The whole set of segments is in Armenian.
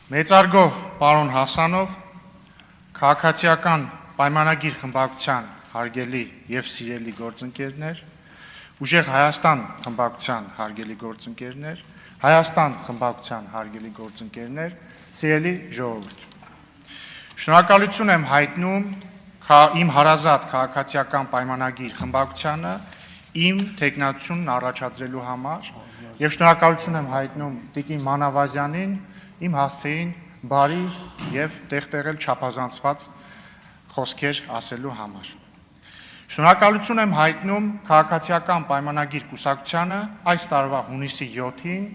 Մեծարգո պարոն Հասանով, քաղաքացիական պայմանագիր խմբակցության հարգելի եւ սիրելի գործընկերներ, Ուժեղ Հայաստան խմբակցության հարգելի գործընկերներ, Հայաստան խմբակցության հարգելի գործընկերներ, սիրելի ժողովուրդ։ Շնորհակալություն եմ հայտնում իմ հարազատ քաղաքացիական պայմանագիր խմբակցությանը իմ թեկնածությունն առաջադրելու համար եւ շնորհակալություն եմ հայտնում Տիկին Մանավազյանին իմ հասցեին բարի եւ տեղտեղել չափազանցված խոսքեր ասելու համար։ Շնորհակալություն եմ հայտնում քաղաքացիական պայմանագիր կուսակցությանը այս տարվա հունիսի 7-ին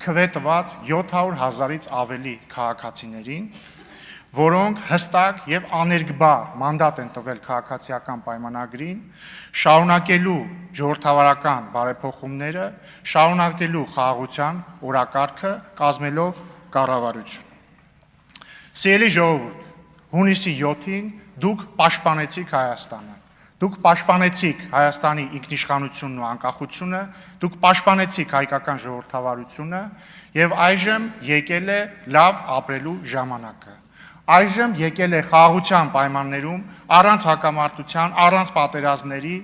քվետված 700,000-ից ավելի քաղաքացիներին, որոնք հստակ եւ աներկբա մանդատ են տվել քաղաքացիական պայմանագրին, շարունակելու ժողովրդավարական բարեփոխումները, շարունակելու խաղաղության օրակարգը, կազմելով կառավարություն։ Սիրելի ժողովուրդ, հունիսի 7-ին դուք պաշտպանեցիք Հայաստանը, դուք պաշտպանեցիք Հայաստանի ինքնիշխանությունն ու անկախությունը, դուք պաշտպանեցիք հայկական ժողովրդավարությունը եւ այժմ եկել է լավ ապրելու ժամանակը։ Այժմ եկել է խաղաղության պայմաններում, առանց հակամարտության, առանց պատերազմների,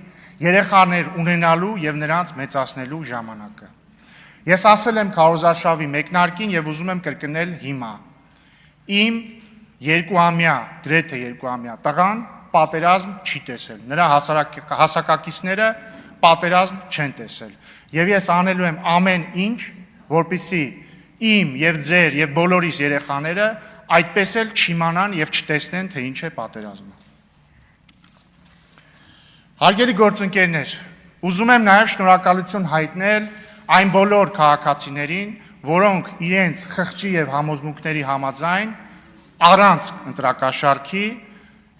երեխաներ ունենալու եւ նրանց մեծացնելու ժամանակը։ Ես ասել եմ քարոզարշավի մեկնարկին եւ ուզում եմ կրկնել հիմա։ Իմ գրեթե երկուամյա տղան պատերազմ չի տեսել։ Նրա հասակակիցները պատերազմ չեն տեսել։ Եվ ես անելու եմ ամեն ինչ, որպեսզի իմ եւ ձեր եւ բոլորիս երեխաները այդպես էլ չիմանան եւ չտեսնեն, թե ինչ է պատերազմը։ Հարգելի գործընկերներ, ուզում եմ նաեւ շնորհակալություն հայտնել այն բոլոր քաղաքացիներին, որոնք իրենց խղճի եւ համոզմունքների համաձայն առանց ընտրակաշառքի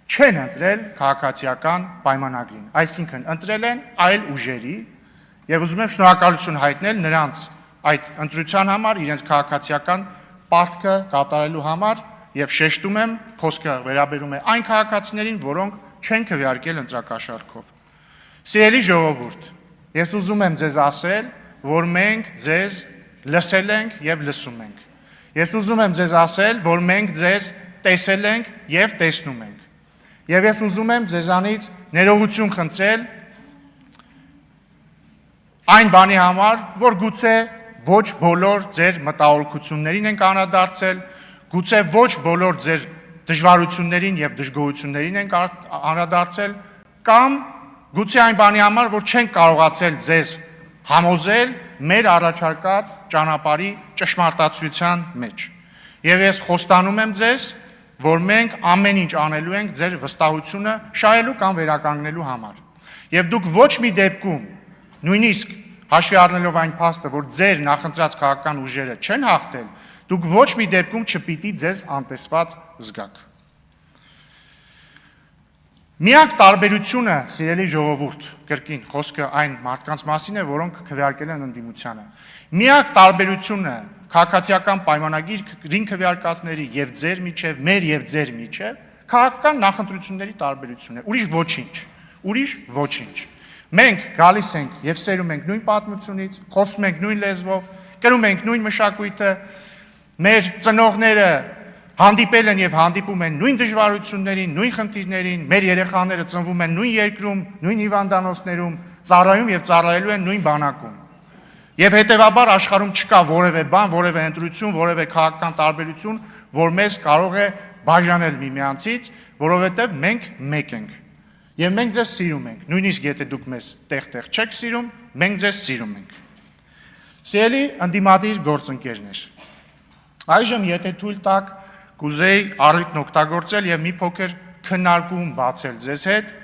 չեն ընտրել քաղաքացիական պայմանագրին, այսինքն ընտրել են այլ ուժերի եւ ուզում եմ շնորհակալություն հայտնել նրանց այդ ընտրության համար, իրենց քաղաքացիական պարտքը կատարելու համար եւ շեշտում եմ, խոսքը վերաբերում է այն քաղաքացիներին, որոնք չեն քվեարկել ընտրակաշառքով։ Սիրելի ժողովուրդ, ես ուզում եմ ձեզ ասել, որ մենք ձեզ լսել ենք եւ լսում ենք։ Ես ուզում եմ ձեզ ասել, որ մենք ձեզ տեսել ենք եւ տեսնում ենք։ Եվ ես ուզում եմ ձեզանից ներողություն խնդրել այն բանի համար, որ գուցե ոչ բոլոր ձեր մտահոգություններին ենք անդրադարձել, գուցե ոչ բոլոր ձեր դժվարություններին եւ դժգոհություններին ենք անդրադարձել, կամ գուցե այն բանի համար, որ չենք կարողացել ձեզ համոզել մեր առաջարկած ճանապարհի ճշմարտացիության մեջ։ Եվ ես խոստանում եմ ձեզ, որ մենք ամեն ինչ անելու ենք ձեր վստահությունը շահելու կամ վերականգնելու համար։ Եվ դուք ոչ մի դեպքում, նույնիսկ հաշվի առնելով այն փաստը, որ ձեր նախընտրած քաղաքական ուժերը չեն հաղթել, դուք ոչ մի դեպքում չպիտի ձեզ անտեսված զգաք։ Միակ տարբերությունը, սիրելի ժողովուրդ, կրկին խոսքը այն մարդկանց մասին է, որոնք քվեարկել են ընդդիմությանը։ Միակ տարբերությունը քաղաքացիական պայմանագրին քվեարկածների եւ ձեր միջև, մեր եւ ձեր միջև, քաղաքական նախընտրությունների տարբերությունն է։ Ուրիշ ոչինչ։ Մենք գալիս ենք եւ սերում ենք նույն պատմությունից, խոսում ենք նույն լեզվով, կրում ենք նույն մշակույթը, մեր ծնողները հանդիպել են եւ հանդիպում են նույն դժվարություններին, նույն խնդիրներին, մեր երեխաները ծնվում են նույն երկրում, նույն հիվանդանոցներում, ծառայում եւ ծառայելու են նույն բանակում։ Եվ հետեւաբար աշխարհում չկա որևէ բան, որևէ ընտրություն, որևէ քաղաքական տարբերություն, որ մեզ կարող է բաժանել միմյանցից, որովհետեւ մենք մեկ ենք։ Եվ մենք ձեզ սիրում ենք, նույնիսկ եթե դուք մեզ տեղ չեք սիրում, մենք ձեզ սիրում ենք։ Սիրելի ընդդիմադիր գործընկերներ, այժմ եթե թույլ տաք, կուզեի առիթն օգտագործել եւ մի փոքր քննարկում բացել ձեզ հետ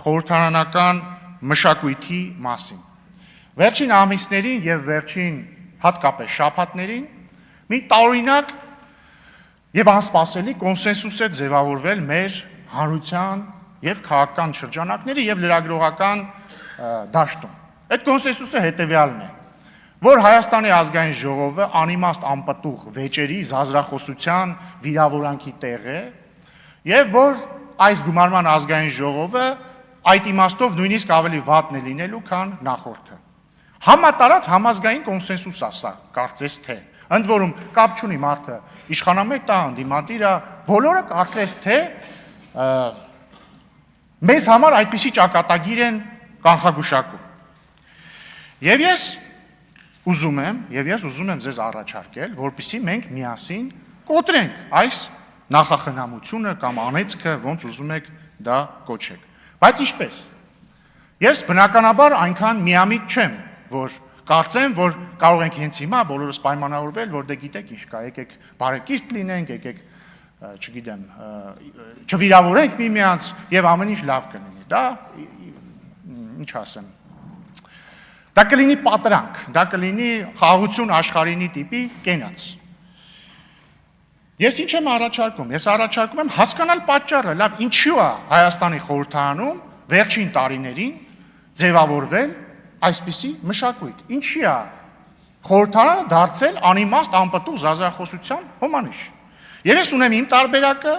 խորհրդարանական մշակույթի մասին։ Վերջին ամիսներին եւ վերջին հատկապես շաբաթներին մի տարօրինակ եւ անսպասելի կոնսենսուս է ձևավորվել մեր հանրության եւ քաղաքական շրջանակների եւ լրագրողական դաշտում։ Այդ կոնսենսուսը հետեւյալն է, որ Հայաստանի ազգային ժողովը անիմաստ անպտուղ վեճերի, զազրախոսության, վիրավորանքի տեղ է եւ որ այս գումարման ազգային ժողովը այդ իմաստով նույնիսկ ավելի վատն է լինելու, քան նախորդը։ Համատարած համազգային կոնսենսուս է սա, կարծես թե։ Ընդ որում կապ չունի մարդը իշխանամետ տա ընդդիմադիր է, բոլորը կարծես թե մեզ համար այդպիսի ճակատագիր են կանխագուշակում։ Եվ ես ուզում եմ ձեզ առաջարկել, որպեսզի մենք միասին կոտրենք այս նախախնամությունը կամ անեծքը, ոնց ուզում եք դա կոչեք։ Բայց ինչպես։ Ես բնականաբար այնքան միամիտ չեմ, որ կարծեմ, որ կարող ենք հենց հիմա բոլորս պայմանավորվել, որ դե գիտեք ինչ կա, եկեք բարեկիրթ լինենք, եկեք, չգիտեմ, չվիրավորենք միմյանց եւ ամեն ինչ լավ կլինի։ Դա ինչ ասեմ։ Դա կլինի պատրանք, դա կլինի խաղաղություն աշխարհինի տիպի կենաց։ Ես ինչ եմ առաջարկում։ Ես առաջարկում եմ հասկանալ պատճառը, լավ, ինչու է Հայաստանի խորհրդարանում վերջին տարիներին ձևավորվել այսպիսի մշակույթ։ Ինչի է խորհրդարանը դարձել անիմաստ անպտուղ զազրախոսության հոմանիշ։ Եվ ես ունեմ իմ տարբերակը,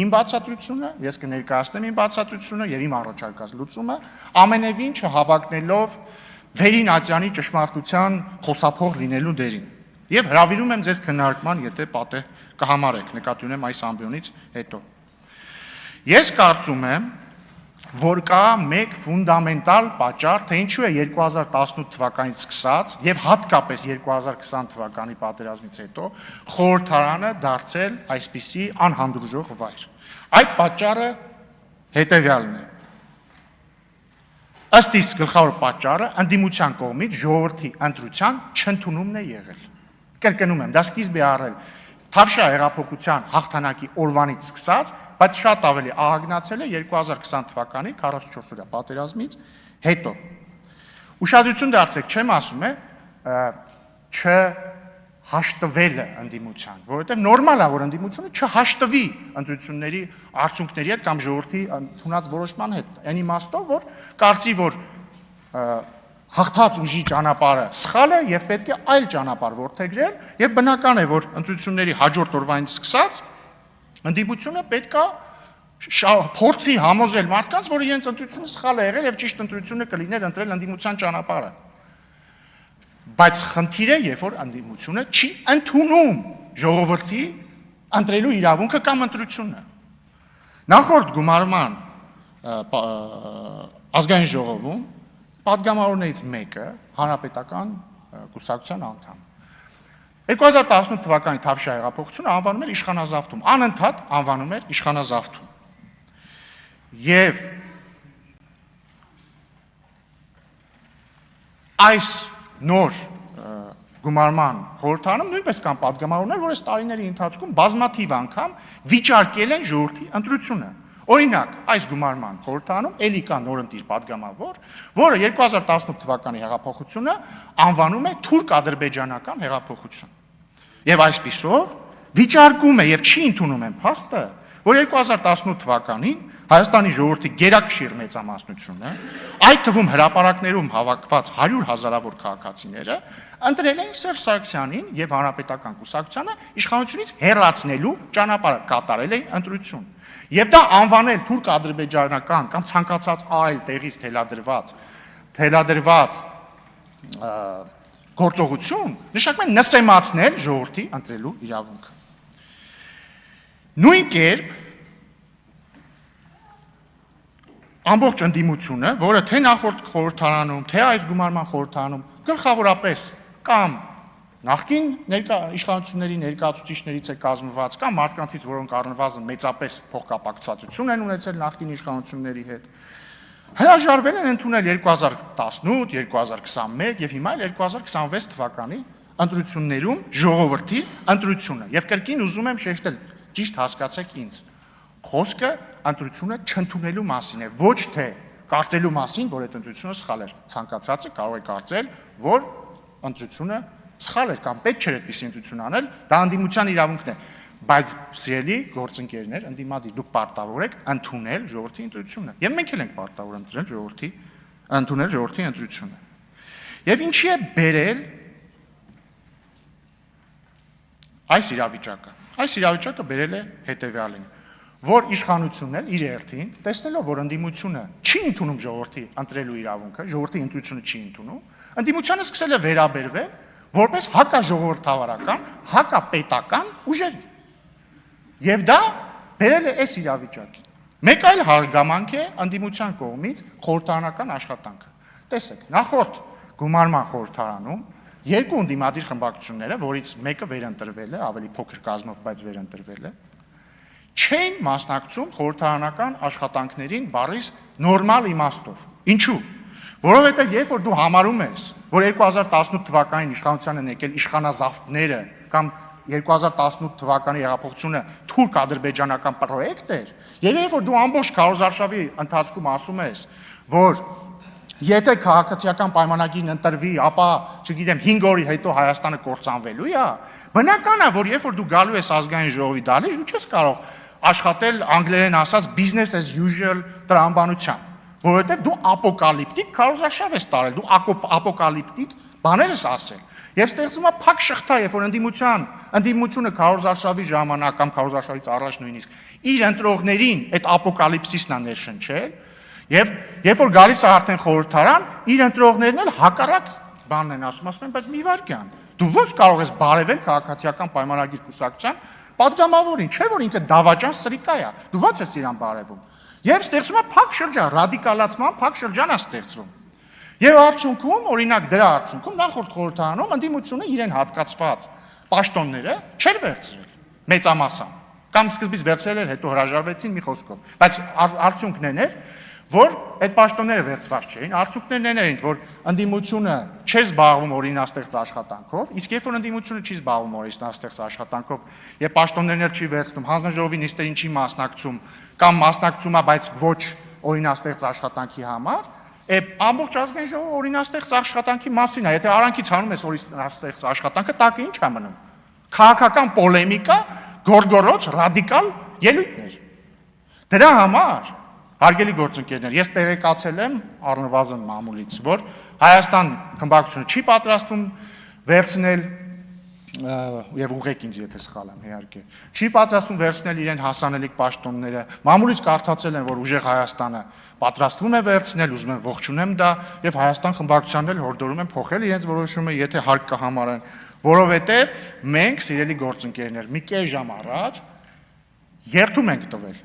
իմ բացատրությունը, ես կներկայացնեմ իմ բացատրությունը եւ իմ առաջարկած լուծումը, ամենևին չհավակնելով Վերին Ատյանի ճշմարտության խոսափող լինելու դերին։ Եվ հրավիրում եմ ձեզ քննարկման, եթե պատեհ կհամարեք, նկատի ունեմ այս ամբիոնից հետո։ Ես կարծում եմ, որ կա մեկ ֆունդամենտալ պատճառ, թե ինչու է 2018 թվականից սկսած եւ հատկապես 2020 թվականի պատերազմից հետո խորհրդարանը դարձել այսպիսի անհանդուրժող վայր։ Այդ պատճառը հետեւյալն է։ Ըստ իս գլխավոր պատճառը ընդդիմության կողմից ժողովրդի ընտրության չընդունումն է եղել։ Կրկնում եմ, դա սկիզբ է առել Թավշյա հեղափոխության հաղթանակի օրվանից սկսած, բայց շատ ավելի ահագնացել է 2020 թվականի 44-օրյա պատերազմից հետո։ Ուշադրություն դարձեք, չեմ ասում է չհաշտվելը ընդդիմության, որովհետև նորմալ է, որ ընդդիմությունը չհաշտվի ընտրությունների արդյունքների հետ կամ ժողովրդի ընդունած որոշման հետ։ Այն իմաստով, որ կարծի, որ հաղթած ուժի ճանապարհը սխալ է եւ պետք է այլ ճանապարհ որդեգրել եւ բնական է, որ ընտրությունների հաջորդ օրվանից սկսած ընդդիմությունը պետք է փորձի համոզել մարդկանց, որ իրենց ընտրությունը սխալ է եղել եւ ճիշտ ընտրությունը կլիներ ընտրել ընդդիմության ճանապարհը։ Բայց խնդիրը, երբ որ ընդդիմությունը չի ընդունում ժողովրդի ընտրելու իրավունքը կամ ընտրությունը։ Նախորդ գումարման ազգային ժողովում պատգամավորներից մեկը հանրապետական կուսակցության անդամ։ 2018 թվականի Թավշյա հեղափոխությունը անվանում էր իշխանազավթում, անընդհատ անվանում էր իշխանազավթում։ Եվ այս նոր գումարման խորհրդարանում նույնպես կան պատգամավորներ, որ այս տարիների ընթացքում բազմաթիվ անգամ վիճարկել են ժողովրդի ընտրությունը։ Օրինակ, այս գումարման խորհրդարանում էլի կա նորընտիր պատգամավոր, որը 2018 թվականի հեղափոխությունը անվանում է թուրք-ադրբեջանական հեղափոխություն։ Եվ այսպիսով վիճարկում է եւ չի ընդունում են փաստը, որ 2018 թվականին Հայաստանի ժողովրդի գերակշիռ մեծամասնությունը, այդ թվում հրապարակներում հավաքված 100 հազարավոր քաղաքացիները ընտրել էին Սերժ Սարգսյանին եւ Հանրապետական կուսակցությանը իշխանությունից հեռացնելու ճանապարհը, կատարել էին ընտրություն։ Եվ դա անվանել թուրք-ադրբեջանական կամ ցանկացած այլ տեղից թելադրված գործողություն, նշանակում է նսեմացնել ժողովրդի ընտրելու իրավունքը։ Նույն կերպ ամբողջ ընդդիմությունը, որը թե նախորդ խորհրդարանում, թե այս գումարման խորհրդարանում գլխավորապես կամ նախկին իշխանությունների ներկայացուցիչներից է կազմված, կամ մարդկանցից, որոնք առնվազն մեծապես փոխկապակցություն են ունեցել նախկին իշխանությունների հետ, հրաժարվել են ընդունել 2018, 2021 եւ հիմա 2026 թվականի ընտրություններում ժողովրդի ընտրությունը։ Եվ կրկին ուզում եմ շեշտել, ճիշտ հասկացեք ինձ, խոսքը ընտրությունը չընդունելու մասին է, ոչ թե կարծելու մասին, որ այդ ընտրությունը սխալ էր։ Ցանկացածը կարող է կարծել, որ ընտրությունը սխալ էր կամ պետք չէր այդպիսի ընտրություն անել, դա ընդդիմության իրավունքն է։ Բայց սիրելի գործընկերներ, ընդդիմադիր, դուք պարտավոր եք ընդունել ժողովրդի ընտրությունը։ Եվ մենք էլ ենք պարտավոր ընդունել ժողովրդի ընտրությունը։ Եվ ինչի է բերել այս իրավիճակը։ Այս իրավիճակը բերել է հետևյալին, որ իշխանությունն էլ իր հերթին, տեսնելով, որ ընդդիմությունը չի ընդունում ժողովրդի ընտրելու իրավունքը, ժողովրդի ընտրությունը չի ընդունում, ընդդիմությանը սկսել է վերաբերվել որպես հակաժողովրդավարական, հակապետական ուժերի։ Եվ դա բերել է այս իրավիճակին։ Մեկ այլ հարգամանք է ընդդիմության կողմից խորհրդարանական աշխատանքը։ Տեսեք, նախորդ գումարման խորհրդարանում երկու ընդդիմադիր խմբակցությունները, որից մեկը վերընտրվել է, ավելի փոքր կազմով, բայց վերընտրվել է, չեն մասնակցում խորհրդարանական աշխատանքներին բառից նորմալ իմաստով։ Ինչու՞։ Որովհետև երբ որ դու համարում ես, որ 2018 թվականին իշխանության են եկել իշխանազավթները կամ 2018 թվականի հեղափոխությունը թուրք-ադրբեջանական պրոյեկտ էր, եւ երբ որ դու ամբողջ քարոզարշավի ընթացքում ասում ես, որ եթե քաղաքացիական պայմանագիրն ընտրվի, ապա, չգիտեմ, 5 օրի հետո Հայաստանը կործանվելու է, բնական է, որ երբ որ դու գալու ես ազգային ժողովի դալի, դու չես կարող աշխատել անգլերեն ասած business as usual տրամաբանությամբ, որովհետև դու ապոկալիպտիկ քարոզարշավ ես տարել, դու ապոկալիպտիկ բաներ ես ասել։ Եվ ստեղծում է փակ շղթա, երբ որ ընդդիմությունը քարոզարշավի ժամանակ կամ քարոզարշավից առաջ նույնիսկ իր ընտրողներին այդ ապոկալիպսիսն է ներշնչել, եւ երբ որ գալիս է արդեն խորհրդարան, իր ընտրողներն էլ հակառակ բանն են ասում են, բայց մի վարքյան, դու ո՞նց կարող ես բարևել քաղաքացիական պայմանագիր կուսակցության պատգամավորին, չէ՞ որ ինքը դավաճան սրիկա է, դու ո՞նց ես իրան բարևում։ Եվ ստեղծում է փակ շրջան, ռադիկալացման փակ շրջան է ստեղծվում։ Եվ արդյունքում, օրինակ դրա արդյունքում նախորդ խորհրդարանում ընդդիմությունը իրեն հատկացված պաշտոնները չէր վերցրել մեծամասամբ, կամ սկզբից վերցրել էր, հետո հրաժարվեցին մի խոսքով, բայց արդյունքն էր, որ այդ պաշտոնները վերցված չէին, արդյունքներն էին, որ ընդդիմությունը չէր զբաղվում օրինաստեղծ աշխատանքով, իսկ երբ որ ընդդիմությունը չի զբաղվում օրինաստեղծ աշխատանքով եւ պաշտոններն չի վերցնում, հանձնաժողովի նիստերին չի մասնակցում կամ մասնակցում է, բայց ոչ օրինաստեղծ աշխատանքի համար, ամբողջ ազգային ժողովը օրինաստեղծ աշխատանքի մասին է, եթե արանքից հանում ես օրինաստեղծ աշխատանքը, տակը ինչ է մնում։ Քաղաքական պոլեմիկա, գորգորոց, ռադիկալ ելույթներ։ Դրա համար հարգելի գործընկերներ, ես տեղեկացել եմ առնվազն մամուլից, որ Հայաստան խմբակցությունը չի պատրաստվում վերցնել եւ ուղղեք ինձ եթե սխալ եմ իհարկե։ Չի պատրաստվում վերցնել իրեն հասանելիք պաշտոնները։ Մամուլից կարդացել են, որ ուժեղ Հայաստանը պատրաստվում է վերցնել, ուզում են ողջունեմ դա եւ Հայաստան խմբակցությանն էլ հորդորում են փոխել իրենց որոշումը, եթե հարկ կհամարեն, որովհետեւ մենք, սիրելի գործընկերներ, մի կես ժամ առաջ երթում ենք տվել։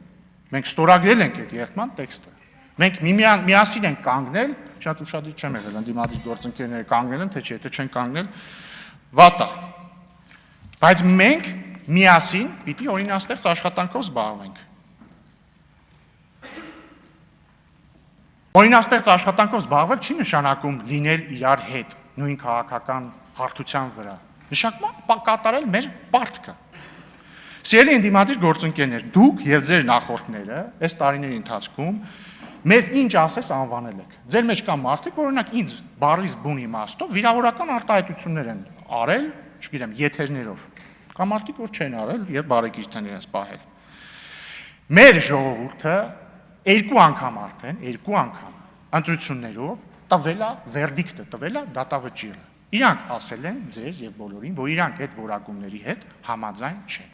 Մենք ստորագրել ենք այդ երթման տեքստը։ Մենք միասին ենք կանգնել, շատ ուշադիր չեմ եղել, ընդդիմադիր գործընկերները կանգնել են, թե չէ, եթե չեն կանգնել, վատ է։ Բայց մենք միասին պիտի օրինաստեղծ աշխատանքով զբաղվենք։ Օրինաստեղծ աշխատանքով զբաղվել չի նշանակում լինել իրար հետ, նույն քաղաքական հարթության վրա։ Նշանակում է կատարել մեր պարտքը։ Սիրելի ընդդիմադիր գործընկերներ, դուք եւ ձեր նախորդները այս տարիների ընթացքում մեզ ինչ ասես անվանել եք։ Ձեր մեջ կան մարդիկ, որ օրինակ ինձ բառից բուն իմաստով վիրավորական արտահայտություններ են արել, չգիտեմ, եթերներով։ Կամ մարդիկ, որ չեն արել եւ բարեկիրթ են իրենց պահել։ Մեր ժողովուրդը երկու անգամ ընտրություններով տվել է վերդիկտը, տվել է դատավճիռը։ Իրանք ասել են ձեզ եւ բոլորին, որ իրանք այդ որակումների հետ համաձայն չեն։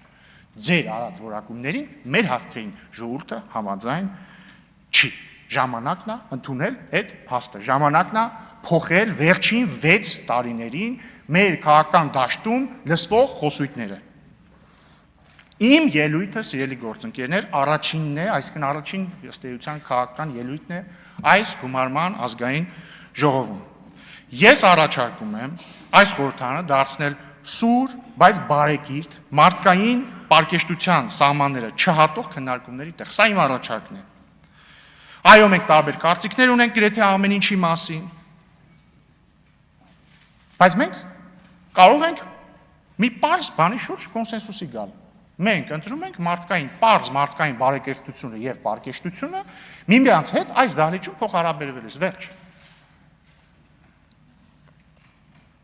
Ձեր արած որակումներին մեր հասցեին ժողովուրդը համաձայն չի։ Ժամանակն է ընդունել այդ փաստը, ժամանակն է փոխել վերջին 6 տարիներին մեր քաղաքական դաշտում լսվող խոսույթները։ Իմ ելույթը, սիրելի գործընկերներ, առաջինն է, այսինքն առաջին ըստ էության քաղաքական ելույթն է այս գումարման ազգային ժողովում։ Ես առաջարկում եմ այս խորհրդարանը դարձնել սուր, բայց բարեկիրթ, մարդկային պարկեշտության սահմանները չհատող քննարկումների տեղ։ Սա իմ առաջարկն է։ Այո, մենք տարբեր կարծիքներ ունենք գրեթե ամեն ինչի մասին, բայց մենք կարող ենք մի պարզ բանի շուրջ կոնսենսուսի գալ։ Մենք ընտրում ենք պարզ մարդկային բարեկեցությունը եւ պարկեշտությունը միմյանց հետ այս դահլիճում փոխհարաբերվելիս, վերջ։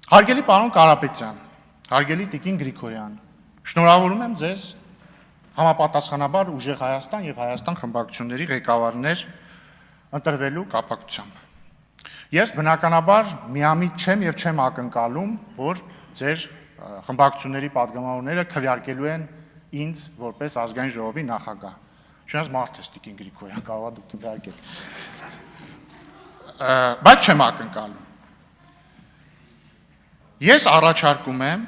Հարգելի պարոն Կարապետյան, հարգելի տիկին Գրիգորյան, շնորհավորում եմ ձեզ համապատասխանաբար ուժեղ Հայաստան եւ Հայաստան խմբակցությունների ղեկավարներ ընտրվելու կապակցությամբ։ Ես բնականաբար միամիտ չեմ եւ չեմ ակնկալում, որ ձեր խմբակցությունների падգամավորները քվեարկելու են ինձ որպես ազգային ժողովի նախագահ։ Չնայած մարդ է տիկին Գրիգորյան, կարող է դուք քվեարկեք։ Բայց չեմ ակնկալում։ Ես առաջարկում եմ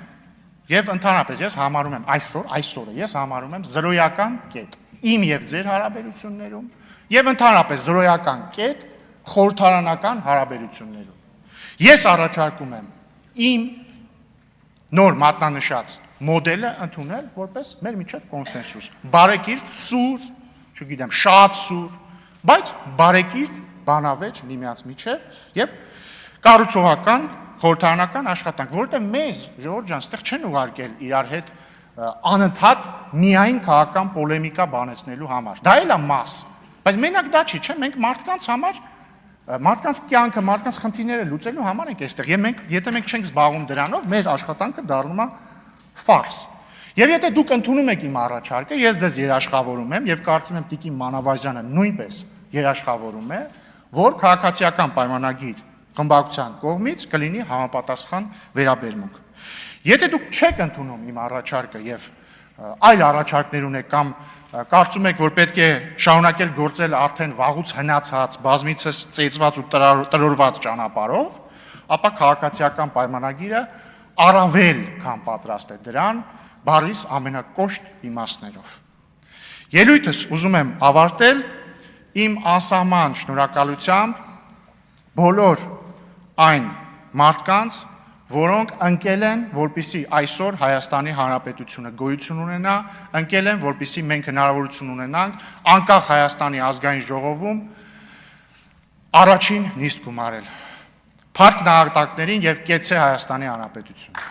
Եվ ընդհանրապես ես համարում եմ այսօրը ես համարում եմ զրոյական կետ իմ եւ ձեր հարաբերություններում եւ ընդհանրապես զրոյական կետ խորհրդարանական հարաբերություններում։ Ես առաջարկում եմ իմ նոր մատնանշած մոդելը ընդունել որպես մեր միջև կոնսենսուս։ Բարեկիրթ, սուր, չգիտեմ, շատ սուր, բայց բարեկիրթ բանավեճ միմյանց միջև եւ կառուցողական խորհրդարանական աշխատանք, որովհետեւ մեզ Ժողովուրդ ջան, այստեղ չեն ուղարկել իրար հետ անընդհատ միայն քաղաքական պոլեմիկա բանեցնելու համար։ Դա էլ է մաս, բայց մենակ դա չի, չէ՞, մենք մարդկանց համար մարդկանց կյանքը, մարդկանց խնդիրները լուծելու համար ենք այստեղ։ Եվ մենք, եթե մենք չենք զբաղվում դրանով, մեր աշխատանքը դառնում է ֆարս։ Եվ եթե դուք ընդունում եք իմ առաջարկը, ես ձեզ երաշխավորում եմ եւ կարծում եմ Տիկին Մանավազյանը նույնպես երաշխավորում է, որ քաղաքացիական պայմանագիր խմբակցության կողմից կլինի համապատասխան վերաբերմունք։ Եթե դուք չեք ընդունում իմ առաջարկը եւ այլ առաջարկներ ունեք կամ կարծում եք, որ պետք է շարունակել գործել արդեն վաղուց հնացած, բազմիցս ծեծված ու տրորված ճանապարհով, ապա քաղաքացիական պայմանագիրը առավել քան պատրաստ է դրան բառիս ամենակոշտ իմաստներով։ Ելույթս ուզում եմ ավարտել իմ անսահման շնորհակալությամբ բոլոր այն մարդկանց, որոնք ընկել են, որպեսզի այսօր Հայաստանի Հանրապետությունը գոյություն ունենա, ընկել են, որպեսզի մենք հնարավորություն ունենանք անկախ Հայաստանի ազգային ժողովում առաջին նիստ գումարել։ Փառք նահատակներին եւ կեցե Հայաստանի Հանրապետությունը։